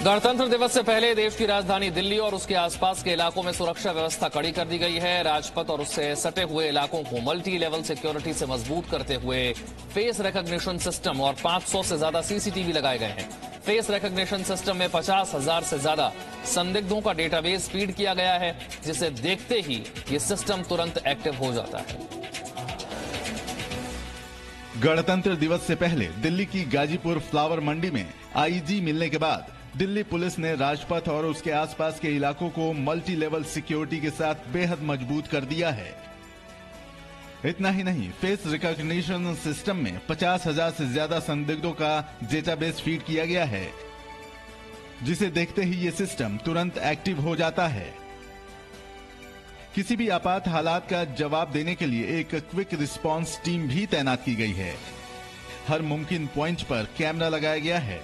गणतंत्र दिवस से पहले देश की राजधानी दिल्ली और उसके आसपास के इलाकों में सुरक्षा व्यवस्था कड़ी कर दी गई है। राजपथ और उससे सटे हुए इलाकों को मल्टी लेवल सिक्योरिटी से मजबूत करते हुए फेस रिकॉग्निशन सिस्टम और 500 से ज्यादा सीसीटीवी लगाए गए हैं। फेस रिकॉग्निशन सिस्टम में 50,000 से ज्यादा संदिग्धों का डेटाबेस फीड किया गया है, जिसे देखते ही ये सिस्टम तुरंत एक्टिव हो जाता है। गणतंत्र दिवस से पहले दिल्ली की गाजीपुर फ्लावर मंडी में आईजी मिलने के बाद दिल्ली पुलिस ने राजपथ और उसके आसपास के इलाकों को मल्टी लेवल सिक्योरिटी के साथ बेहद मजबूत कर दिया है। इतना ही नहीं, फेस रिकॉग्निशन सिस्टम में 50,000 से ज्यादा संदिग्धों का डेटाबेस फीड किया गया है, जिसे देखते ही ये सिस्टम तुरंत एक्टिव हो जाता है। किसी भी आपात हालात का जवाब देने के लिए एक क्विक रिस्पांस टीम भी तैनात की गई है। हर मुमकिन पॉइंट पर कैमरा लगाया गया है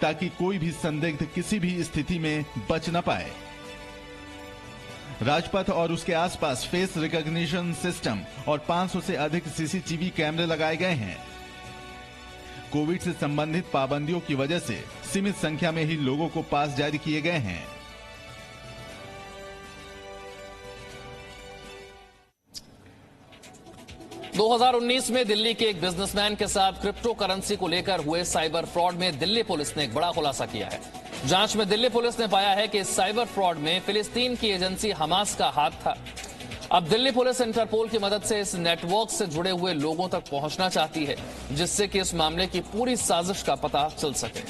ताकि कोई भी संदिग्ध किसी भी स्थिति में बच न पाए। राजपथ और उसके आसपास फेस रिकॉग्निशन सिस्टम और 500 से अधिक सीसीटीवी कैमरे लगाए गए हैं। कोविड से संबंधित पाबंदियों की वजह से सीमित संख्या में ही लोगों को पास जारी किए गए हैं। – 2019 में दिल्ली के एक बिजनेसमैन के साथ क्रिप्टो करेंसी को लेकर हुए साइबर फ्रॉड में दिल्ली पुलिस ने एक बड़ा खुलासा किया है। जांच में दिल्ली पुलिस ने पाया है कि इस साइबर फ्रॉड में फिलिस्तीन की एजेंसी हमास का हाथ था। अब दिल्ली पुलिस इंटरपोल की मदद से इस नेटवर्क से जुड़े हुए लोगों तक पहुंचना चाहती है, जिससे कि इस मामले की पूरी साजिश का पता चल सके।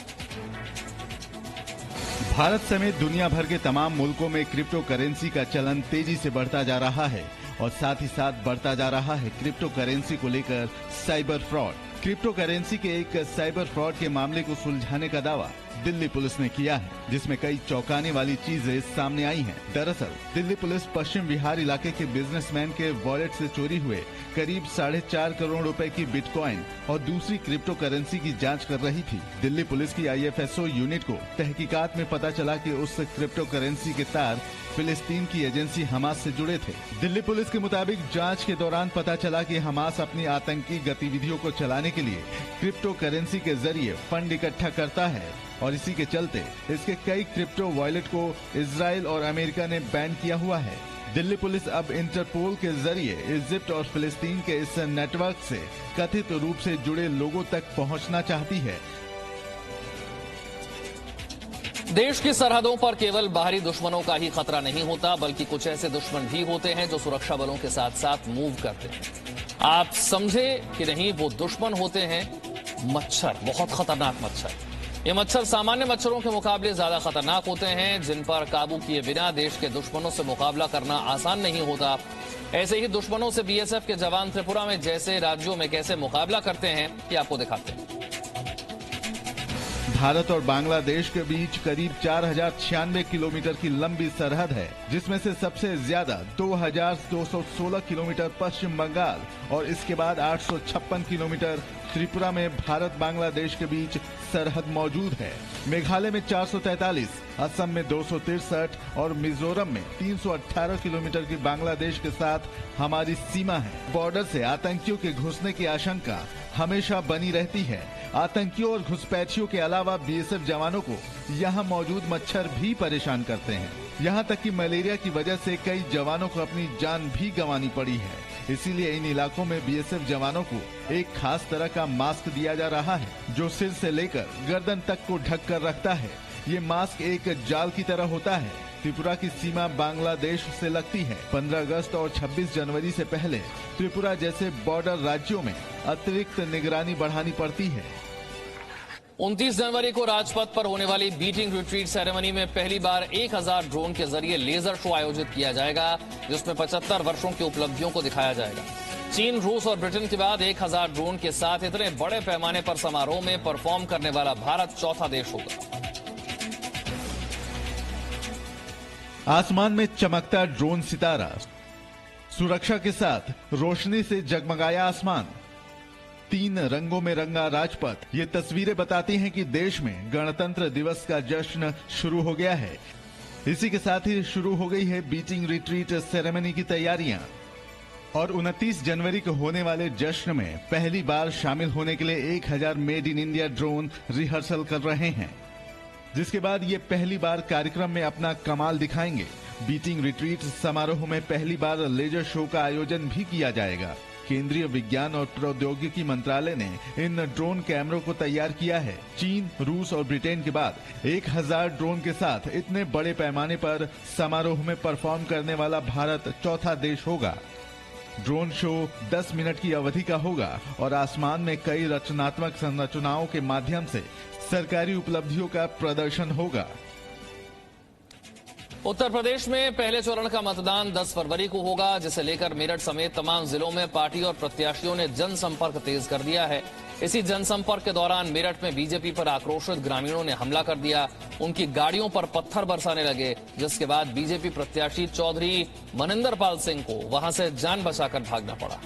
भारत समेत दुनिया भर के तमाम मुल्कों में क्रिप्टो करेंसी का चलन तेजी से बढ़ता जा रहा है और साथ ही साथ बढ़ता जा रहा है क्रिप्टो करेंसी को लेकर साइबर फ्रॉड। क्रिप्टो करेंसी के एक साइबर फ्रॉड के मामले को सुलझाने का दावा दिल्ली पुलिस ने किया है, जिसमें कई चौंकाने वाली चीजें सामने आई हैं। दरअसल दिल्ली पुलिस पश्चिम बिहार इलाके के बिजनेसमैन के वॉलेट से चोरी हुए करीब 4.5 करोड़ रुपए की बिटकॉइन और दूसरी क्रिप्टो करेंसी की जांच कर रही थी। दिल्ली पुलिस की आईएफएसओ यूनिट को तहकीकात में पता चला कि उस क्रिप्टो करेंसी के तार फिलिस्तीन की एजेंसी हमास से जुड़े थे। दिल्ली पुलिस के मुताबिक जांच के दौरान पता चला कि हमास अपनी आतंकी गतिविधियों को चलाने के लिए क्रिप्टो करेंसी के जरिए फंड इकट्ठा करता है और इसी के चलते इसके कई क्रिप्टो वॉलेट को इजराइल और अमेरिका ने बैन किया हुआ है। दिल्ली पुलिस अब इंटरपोल के जरिए इजिप्ट और फिलिस्तीन के इस नेटवर्क से कथित रूप से जुड़े लोगों तक पहुंचना चाहती है। देश की सरहदों पर केवल बाहरी दुश्मनों का ही खतरा नहीं होता, बल्कि कुछ ऐसे दुश्मन भी होते हैं जो सुरक्षा बलों के साथ साथ मूव करते हैं। आप समझे कि नहीं, वो दुश्मन होते हैं मच्छर, बहुत खतरनाक मच्छर। ये मच्छर सामान्य मच्छरों के मुकाबले ज्यादा खतरनाक होते हैं, जिन पर काबू किए बिना देश के दुश्मनों से मुकाबला करना आसान नहीं होता। ऐसे ही दुश्मनों से बीएसएफ के जवान त्रिपुरा में जैसे राज्यों में कैसे मुकाबला करते हैं, ये आपको दिखाते हैं। भारत और बांग्लादेश के बीच करीब 4,096 किलोमीटर की लंबी सरहद है, जिसमें से सबसे ज्यादा 2,216 किलोमीटर पश्चिम बंगाल और इसके बाद 856 किलोमीटर त्रिपुरा में भारत बांग्लादेश के बीच सरहद मौजूद है। मेघालय में 443, असम में 263 और मिजोरम में 318 किलोमीटर की बांग्लादेश के साथ हमारी सीमा है। बॉर्डर से आतंकियों के घुसने की आशंका हमेशा बनी रहती है। आतंकियों और घुसपैठियों के अलावा बीएसएफ जवानों को यहाँ मौजूद मच्छर भी परेशान करते हैं। यहाँ तक कि मलेरिया की वजह से कई जवानों को अपनी जान भी गंवानी पड़ी है। इसीलिए इन इलाकों में बीएसएफ जवानों को एक खास तरह का मास्क दिया जा रहा है, जो सिर से लेकर गर्दन तक को ढक कर रखता है। ये मास्क एक जाल की तरह होता है। त्रिपुरा की सीमा बांग्लादेश से लगती है। 15 अगस्त और 26 जनवरी से पहले त्रिपुरा जैसे बॉर्डर राज्यों में अतिरिक्त निगरानी बढ़ानी पड़ती है। 29 जनवरी को राजपथ पर होने वाली बीटिंग रिट्रीट सेरेमनी में पहली बार 1000 ड्रोन के जरिए लेजर शो आयोजित किया जाएगा, जिसमें 75 वर्षों की उपलब्धियों को दिखाया जाएगा। चीन, रूस और ब्रिटेन के बाद 1000 ड्रोन के साथ इतने बड़े पैमाने पर समारोह में परफॉर्म करने वाला भारत चौथा देश होगा। आसमान में चमकता ड्रोन सितारा, सुरक्षा के साथ रोशनी से जगमगाया आसमान, 3 रंगों में रंगा राजपथ। ये तस्वीरें बताती हैं कि देश में गणतंत्र दिवस का जश्न शुरू हो गया है। इसी के साथ ही शुरू हो गई है बीटिंग रिट्रीट सेरेमनी की तैयारियां और 29 जनवरी को होने वाले जश्न में पहली बार शामिल होने के लिए 1000 made in India drone rehearsal कर रहे हैं। जिसके बाद ये पहली बार कार्यक्रम में अपना कमाल दिखाएंगे। बीटिंग रिट्रीट समारोह में पहली बार लेजर शो का आयोजन भी किया जाएगा। केंद्रीय विज्ञान और प्रौद्योगिकी मंत्रालय ने इन ड्रोन कैमरों को तैयार किया है। चीन, रूस और ब्रिटेन के बाद 1000 ड्रोन के साथ इतने बड़े पैमाने पर समारोह में परफॉर्म करने वाला भारत चौथा देश होगा। ड्रोन शो 10 मिनट की अवधि का होगा और आसमान में कई रचनात्मक संरचनाओं के माध्यम से सरकारी उपलब्धियों का प्रदर्शन होगा। उत्तर प्रदेश में पहले चरण का मतदान 10 फरवरी को होगा, जिसे लेकर मेरठ समेत तमाम जिलों में पार्टी और प्रत्याशियों ने जनसंपर्क तेज कर दिया है। इसी जनसंपर्क के दौरान मेरठ में बीजेपी पर आक्रोशित ग्रामीणों ने हमला कर दिया, उनकी गाड़ियों पर पत्थर बरसाने लगे, जिसके बाद बीजेपी प्रत्याशी चौधरी मनिंदर पाल सिंह को वहां से जान बचाकर भागना पड़ा।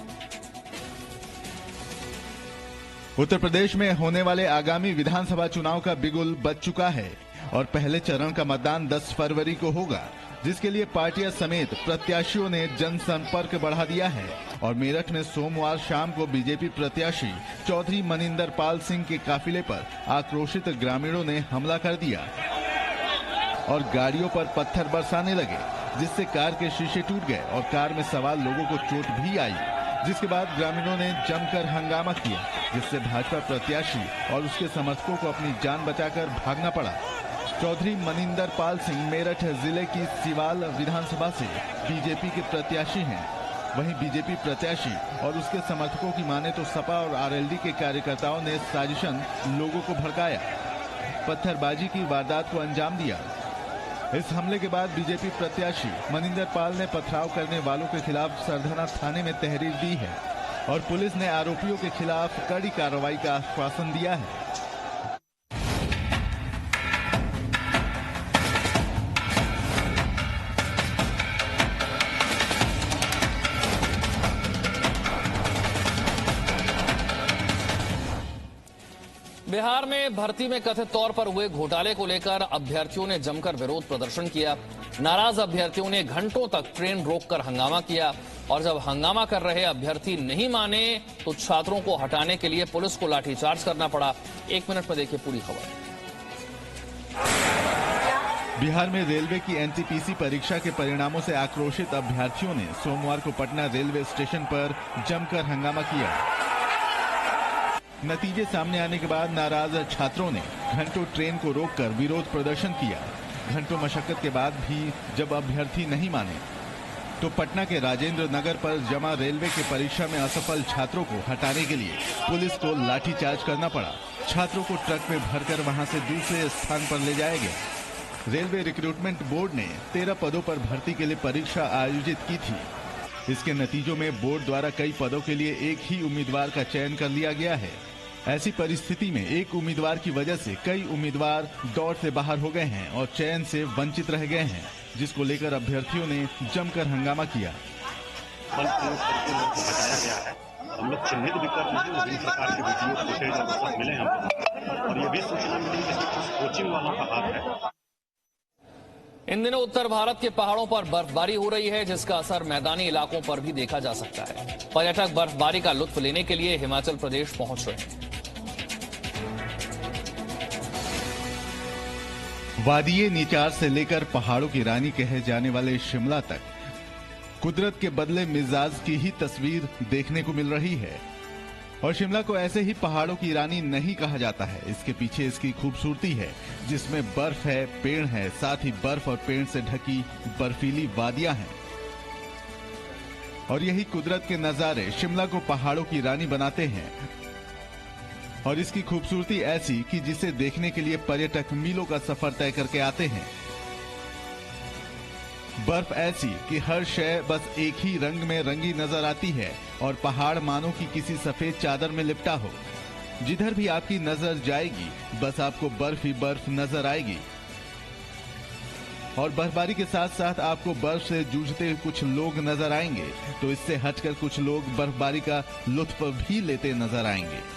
उत्तर प्रदेश में होने वाले आगामी विधानसभा चुनाव का बिगुल बज चुका है और पहले चरण का मतदान 10 फरवरी को होगा, जिसके लिए पार्टियां समेत प्रत्याशियों ने जनसंपर्क बढ़ा दिया है। और मेरठ में सोमवार शाम को बीजेपी प्रत्याशी चौधरी मनिंदर पाल सिंह के काफिले पर आक्रोशित ग्रामीणों ने हमला कर दिया और गाड़ियों पर पत्थर बरसाने लगे, जिससे कार के शीशे टूट गए और कार में सवार लोगों को चोट भी आई। जिसके बाद ग्रामीणों ने जमकर हंगामा किया, जिससे भाजपा प्रत्याशी और उसके समर्थकों को अपनी जान बचाकर भागना पड़ा। चौधरी मनिंदर पाल सिंह मेरठ जिले की सिवाल विधानसभा से बीजेपी के प्रत्याशी हैं। वहीं बीजेपी प्रत्याशी और उसके समर्थकों की माने तो सपा और आरएलडी के कार्यकर्ताओं ने साजिशन लोगों को भड़काया, पत्थरबाजी की वारदात को अंजाम दिया। इस हमले के बाद बीजेपी प्रत्याशी मनिंदर पाल ने पथराव करने वालों के खिलाफ सरधना थाने में तहरीर दी है और पुलिस ने आरोपियों के खिलाफ कड़ी कार्रवाई का आश्वासन दिया है। बिहार में भर्ती में कथित तौर पर हुए घोटाले को लेकर अभ्यर्थियों ने जमकर विरोध प्रदर्शन किया। नाराज अभ्यर्थियों ने घंटों तक ट्रेन रोककर हंगामा किया और जब हंगामा कर रहे अभ्यर्थी नहीं माने तो छात्रों को हटाने के लिए पुलिस को लाठीचार्ज करना पड़ा। 1 मिनट में देखिए पूरी खबर। बिहार में रेलवे की एनटीपीसी परीक्षा के परिणामों से आक्रोशित अभ्यर्थियों ने सोमवार को पटना रेलवे स्टेशन पर जमकर हंगामा किया। नतीजे सामने आने के बाद नाराज छात्रों ने घंटों ट्रेन को रोककर विरोध प्रदर्शन किया। घंटों मशक्कत के बाद भी जब अभ्यर्थी नहीं माने तो पटना के राजेंद्र नगर पर जमा रेलवे के परीक्षा में असफल छात्रों को हटाने के लिए पुलिस को लाठीचार्ज करना पड़ा। छात्रों को ट्रक में भरकर वहां से दूसरे स्थान पर ले जाया गया। रेलवे रिक्रूटमेंट बोर्ड ने 13 पदों पर भर्ती के लिए परीक्षा आयोजित की थी। इसके नतीजों में बोर्ड द्वारा कई पदों के लिए एक ही उम्मीदवार का चयन कर लिया गया है। ऐसी परिस्थिति में एक उम्मीदवार की वजह से कई उम्मीदवार दौड़ से बाहर हो गए हैं और चयन से वंचित रह गए हैं, जिसको लेकर अभ्यर्थियों ने जमकर हंगामा किया। बल प्रयोग करके लोग को बचाया गया है। हम लोग चिन्हित भी कर रहे हैं, विभिन्न प्रकार के वीडियो फुटेज और सब मिले हैं और ये भी सूचना मिली कि कुछ कोचिंग वालों का हाथ है। इन दिनों उत्तर भारत के पहाड़ों पर बर्फबारी हो रही है, जिसका असर मैदानी इलाकों पर भी देखा जा सकता है। पर्यटक बर्फबारी का लुत्फ लेने के लिए हिमाचल प्रदेश पहुंच रहे हैं। वादिये नीचार से लेकर पहाड़ों की रानी कहे जाने वाले शिमला तक कुदरत के बदले मिजाज की ही तस्वीर देखने को मिल रही है। और शिमला को ऐसे ही पहाड़ों की रानी नहीं कहा जाता है। इसके पीछे इसकी खूबसूरती है, जिसमें बर्फ है, पेड़ है, साथ ही बर्फ और पेड़ से ढकी बर्फीली वादियां हैं। और यही कुदरत के नजारे शिमला को पहाड़ों की रानी बनाते हैं। और इसकी खूबसूरती ऐसी कि जिसे देखने के लिए पर्यटक मीलों का सफर तय करके आते हैं। बर्फ ऐसी कि हर शय बस एक ही रंग में रंगी नजर आती है और पहाड़ मानो कि किसी सफेद चादर में लिपटा हो। जिधर भी आपकी नजर जाएगी बस आपको बर्फ ही बर्फ नजर आएगी। और बर्फबारी के साथ साथ आपको बर्फ से जूझते कुछ लोग नजर आएंगे, तो इससे हटकर कुछ लोग बर्फबारी का लुत्फ भी लेते नजर आएंगे।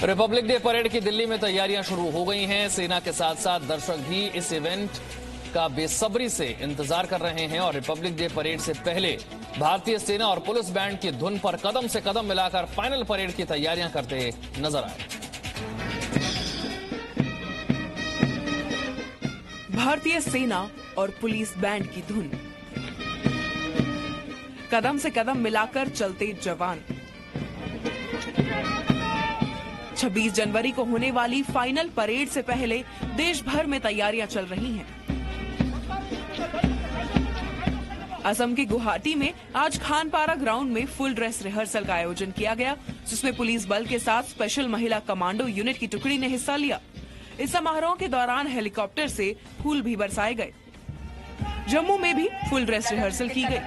रिपब्लिक डे परेड की दिल्ली में तैयारियां शुरू हो गई हैं। सेना के साथ साथ दर्शक भी इस इवेंट का बेसब्री से इंतजार कर रहे हैं और रिपब्लिक डे परेड से पहले भारतीय सेना और पुलिस बैंड की धुन पर कदम से कदम मिलाकर फाइनल परेड की तैयारियां करते नजर आए। भारतीय सेना और पुलिस बैंड की धुन। कदम से कदम मिलाकर चलते जवान। 26 जनवरी को होने वाली फाइनल परेड से पहले देश भर में तैयारियां चल रही हैं। असम के गुवाहाटी में आज खानपारा ग्राउंड में फुल ड्रेस रिहर्सल का आयोजन किया गया, जिसमें पुलिस बल के साथ स्पेशल महिला कमांडो यूनिट की टुकड़ी ने हिस्सा लिया। इस समारोह के दौरान हेलीकॉप्टर से फूल भी बरसाए गए। जम्मू में भी फुल ड्रेस रिहर्सल की गई।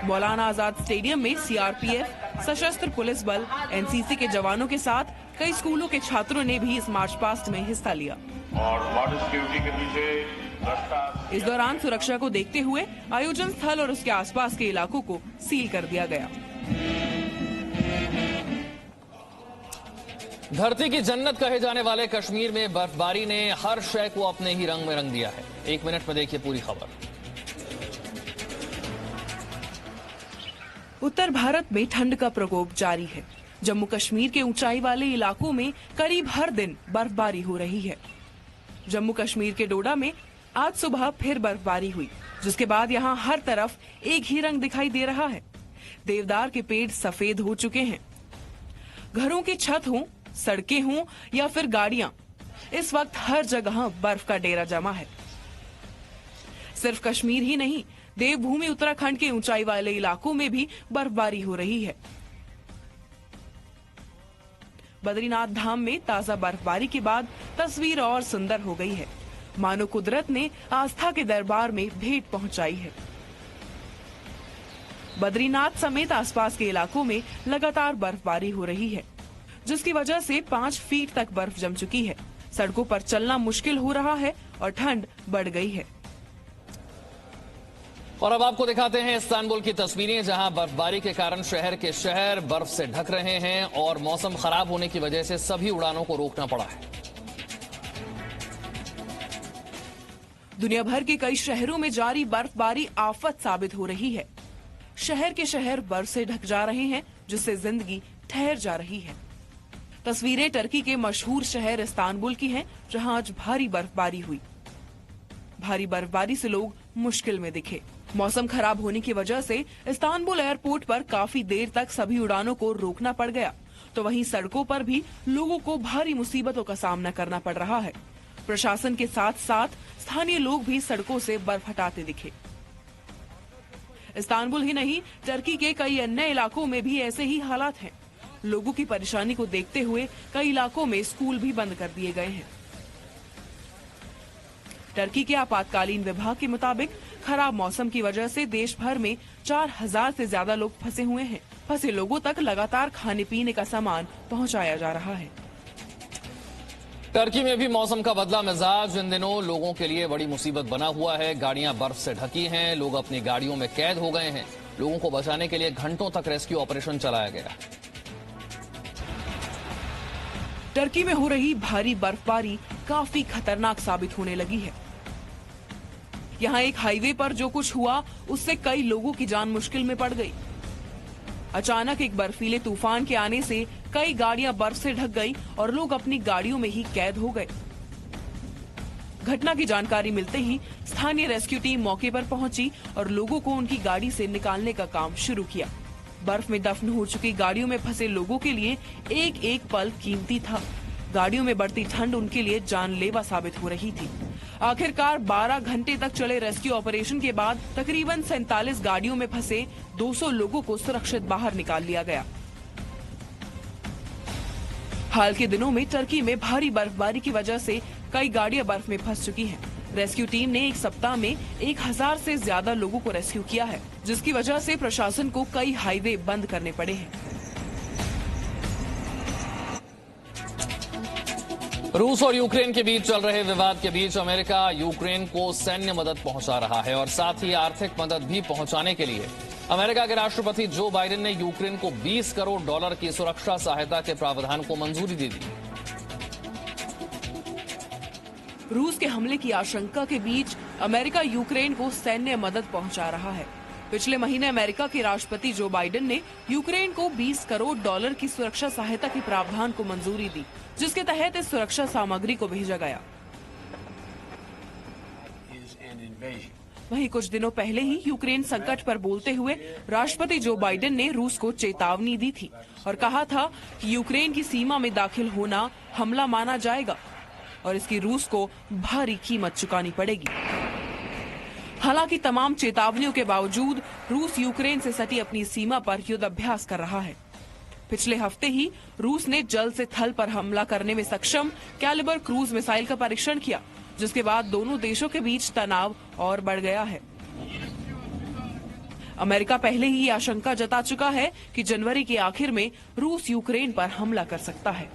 मौलाना आजाद स्टेडियम में सीआरपीएफ, सशस्त्र पुलिस बल, एनसीसी के जवानों के साथ कई स्कूलों के छात्रों ने भी इस मार्च पास्ट में हिस्सा लिया। और बॉर्डर सिक्योरिटी के पीछे इस दौरान सुरक्षा को देखते हुए आयोजन स्थल और उसके आसपास के इलाकों को सील कर दिया गया। धरती की जन्नत कहे जाने वाले कश्मीर में बर्फबारी ने हर शय को अपने ही रंग में रंग दिया है। 1 मिनट में देखिए पूरी खबर। उत्तर भारत में ठंड का प्रकोप जारी है। जम्मू कश्मीर के ऊंचाई वाले इलाकों में करीब हर दिन बर्फबारी हो रही है। जम्मू कश्मीर के डोडा में आज सुबह फिर बर्फबारी हुई, जिसके बाद यहां हर तरफ एक ही रंग दिखाई दे रहा है। देवदार के पेड़ सफेद हो चुके हैं। घरों की छत हो, सड़कें हों या फिर गाड़ियां, इस वक्त हर जगह बर्फ का डेरा जमा है। सिर्फ कश्मीर ही नहीं, देवभूमि उत्तराखंड के ऊंचाई वाले इलाकों में भी बर्फबारी हो रही है। बद्रीनाथ धाम में ताजा बर्फबारी के बाद तस्वीर और सुंदर हो गई है, मानो कुदरत ने आस्था के दरबार में भेंट पहुंचाई है। बद्रीनाथ समेत आसपास के इलाकों में लगातार बर्फबारी हो रही है, जिसकी वजह से 5 फीट तक बर्फ जम चुकी है। सड़कों पर चलना मुश्किल हो रहा है और ठंड बढ़ गई है। और अब आपको दिखाते हैं इस्तांबुल की तस्वीरें, जहां बर्फबारी के कारण शहर के शहर बर्फ से ढक रहे हैं और मौसम खराब होने की वजह से सभी उड़ानों को रोकना पड़ा है। दुनिया भर के कई शहरों में जारी बर्फबारी आफत साबित हो रही है। शहर के शहर बर्फ से ढक जा रहे हैं, जिससे जिंदगी ठहर जा रही है। तस्वीरें टर्की के मशहूर शहर इस्तांबुल की हैं, जहां आज भारी बर्फबारी हुई। भारी बर्फबारी से लोग मुश्किल में दिखे। मौसम खराब होने की वजह से इस्तांबुल एयरपोर्ट पर काफी देर तक सभी उड़ानों को रोकना पड़ गया, तो वहीं सड़कों पर भी लोगों को भारी मुसीबतों का सामना करना पड़ रहा है। प्रशासन के साथ साथ स्थानीय लोग भी सड़कों से बर्फ हटाते दिखे। इस्तांबुल ही नहीं, टर्की के कई अन्य इलाकों में भी ऐसे ही हालात हैं। लोगों की परेशानी को देखते हुए कई इलाकों में स्कूल भी बंद कर दिए गए हैं। टर्की के आपातकालीन विभाग के मुताबिक खराब मौसम की वजह से देश भर में 4000 से ज्यादा लोग फंसे हुए हैं। फंसे लोगों तक लगातार खाने पीने का सामान पहुंचाया जा रहा है। टर्की में भी मौसम का बदला मिजाज इन दिनों लोगों के लिए बड़ी मुसीबत बना हुआ है। गाड़ियां बर्फ से ढकी हैं, लोग अपनी गाड़ियों में कैद हो गए हैं। लोगों को बचाने के लिए घंटों तक रेस्क्यू ऑपरेशन चलाया गया। टर्की में हो रही भारी बर्फबारी काफी खतरनाक साबित होने लगी है। यहाँ एक हाईवे पर जो कुछ हुआ, उससे कई लोगों की जान मुश्किल में पड़ गई। अचानक एक बर्फीले तूफान के आने से कई गाड़ियां बर्फ से ढक गई और लोग अपनी गाड़ियों में ही कैद हो गए। घटना की जानकारी मिलते ही स्थानीय रेस्क्यू टीम मौके पर पहुंची और लोगों को उनकी गाड़ी से निकालने का काम शुरू किया। बर्फ में दफन हो चुकी गाड़ियों में फंसे लोगों के लिए एक एक पल कीमती था। गाड़ियों में बढ़ती ठंड उनके लिए जानलेवा साबित हो रही थी। आखिरकार 12 घंटे तक चले रेस्क्यू ऑपरेशन के बाद तकरीबन 47 गाड़ियों में फंसे 200 लोगों को सुरक्षित बाहर निकाल लिया गया। हाल के दिनों में टर्की में भारी बर्फबारी की वजह से कई गाड़ियां बर्फ में फंस चुकी हैं। रेस्क्यू टीम ने एक सप्ताह में 1000 से ज्यादा लोगों को रेस्क्यू किया है, जिसकी वजह से प्रशासन को कई हाईवे बंद करने पड़े हैं। रूस और यूक्रेन के बीच चल रहे विवाद के बीच अमेरिका यूक्रेन को सैन्य मदद पहुंचा रहा है और साथ ही आर्थिक मदद भी पहुंचाने के लिए अमेरिका के राष्ट्रपति जो बाइडेन ने यूक्रेन को $20 करोड़ की सुरक्षा सहायता के प्रावधान को मंजूरी दे दी। रूस के हमले की आशंका के बीच अमेरिका यूक्रेन को सैन्य मदद पहुंचा रहा है। पिछले महीने अमेरिका के राष्ट्रपति जो बाइडेन ने यूक्रेन को $20 करोड़ की सुरक्षा सहायता के प्रावधान को मंजूरी दी, जिसके तहत इस सुरक्षा सामग्री को भेजा गया। वहीं कुछ दिनों पहले ही यूक्रेन संकट पर बोलते हुए राष्ट्रपति जो बाइडेन ने रूस को चेतावनी दी थी और कहा था कि यूक्रेन की सीमा में दाखिल होना हमला माना जाएगा और इसकी रूस को भारी कीमत चुकानी पड़ेगी। हालांकि तमाम चेतावनियों के बावजूद रूस यूक्रेन से सटी अपनी सीमा पर युद्ध अभ्यास कर रहा है। पिछले हफ्ते ही रूस ने जल से थल पर हमला करने में सक्षम कैलिबर क्रूज मिसाइल का परीक्षण किया, जिसके बाद दोनों देशों के बीच तनाव और बढ़ गया है। अमेरिका पहले ही आशंका जता चुका है कि जनवरी के आखिर में रूस यूक्रेन पर हमला कर सकता है।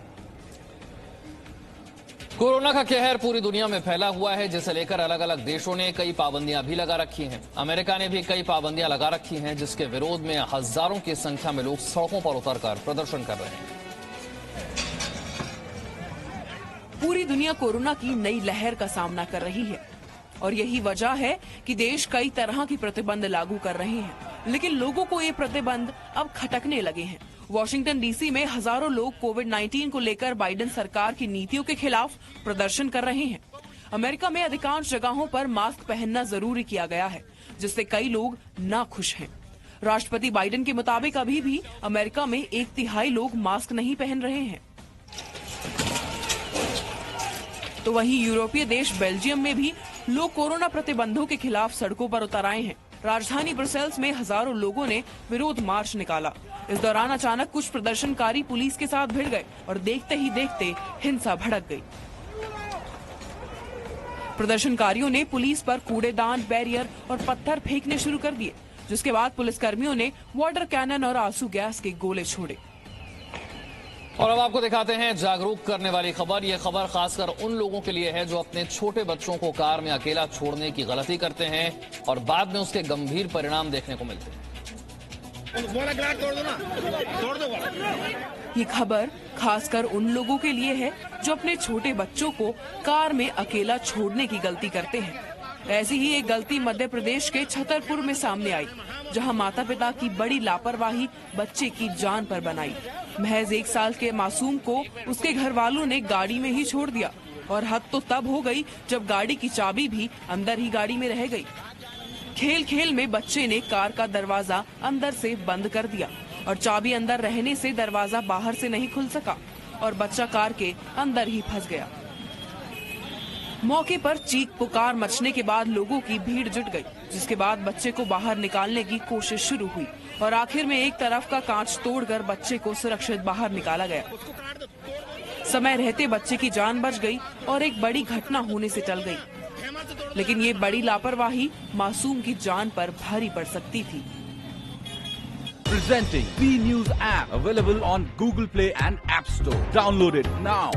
कोरोना का कहर पूरी दुनिया में फैला हुआ है, जिसे लेकर अलग अलग देशों ने कई पाबंदियां भी लगा रखी हैं। अमेरिका ने भी कई पाबंदियां लगा रखी हैं, जिसके विरोध में हजारों की संख्या में लोग सड़कों पर उतरकर प्रदर्शन कर रहे हैं। पूरी दुनिया कोरोना की नई लहर का सामना कर रही है और यही वजह है कि देश कई तरह की प्रतिबंध लागू कर रहे हैं, लेकिन लोगों को ये प्रतिबंध अब खटकने लगे हैं। वॉशिंगटन डीसी में हजारों लोग कोविड-19 को लेकर बाइडेन सरकार की नीतियों के खिलाफ प्रदर्शन कर रहे हैं। अमेरिका में अधिकांश जगहों पर मास्क पहनना जरूरी किया गया है, जिससे कई लोग नाखुश हैं। राष्ट्रपति बाइडेन के मुताबिक अभी भी अमेरिका में 1/3 लोग मास्क नहीं पहन रहे हैं। तो वहीं यूरोपीय देश बेल्जियम में भी लोग कोरोना प्रतिबंधों के खिलाफ सड़कों पर उतर आए हैं। राजधानी ब्रसेल्स में हजारों लोगों ने विरोध मार्च निकाला। इस दौरान अचानक कुछ प्रदर्शनकारी पुलिस के साथ भिड़ गए और देखते ही देखते हिंसा भड़क गई। प्रदर्शनकारियों ने पुलिस पर कूड़ेदान, बैरियर और पत्थर फेंकने शुरू कर दिए, जिसके बाद पुलिसकर्मियों ने वाटर कैनन और आंसू गैस के गोले छोड़े। और अब आपको दिखाते हैं जागरूक करने वाली खबर। यह खबर खासकर उन लोगों के लिए है जो अपने छोटे बच्चों को कार में अकेला छोड़ने की गलती करते हैं और बाद में उसके गंभीर परिणाम देखने को मिलते हैं। ये खबर खासकर उन लोगों के लिए है जो अपने छोटे बच्चों को कार में अकेला छोड़ने की गलती करते हैं। ऐसी ही एक गलती मध्य प्रदेश के छतरपुर में सामने आई, जहां माता पिता की बड़ी लापरवाही बच्चे की जान पर बनाई। महज 1 साल के मासूम को उसके घर वालों ने गाड़ी में ही छोड़ दिया और हद तो तब हो गई जब गाड़ी की चाबी भी अंदर ही गाड़ी में रह गई। खेल खेल में बच्चे ने कार का दरवाजा अंदर से बंद कर दिया और चाबी अंदर रहने से दरवाजा बाहर से नहीं खुल सका और बच्चा कार के अंदर ही फंस गया। मौके पर चीख पुकार मचने के बाद लोगों की भीड़ जुट गई, जिसके बाद बच्चे को बाहर निकालने की कोशिश शुरू हुई और आखिर में एक तरफ का कांच तोड़कर बच्चे को सुरक्षित बाहर निकाला गया। समय रहते बच्चे की जान बच गई और एक बड़ी घटना होने से टल गई, लेकिन ये बड़ी लापरवाही मासूम की जान पर भारी पड़ सकती थी। Presenting B News app available on Google Play and App Store. Download it now.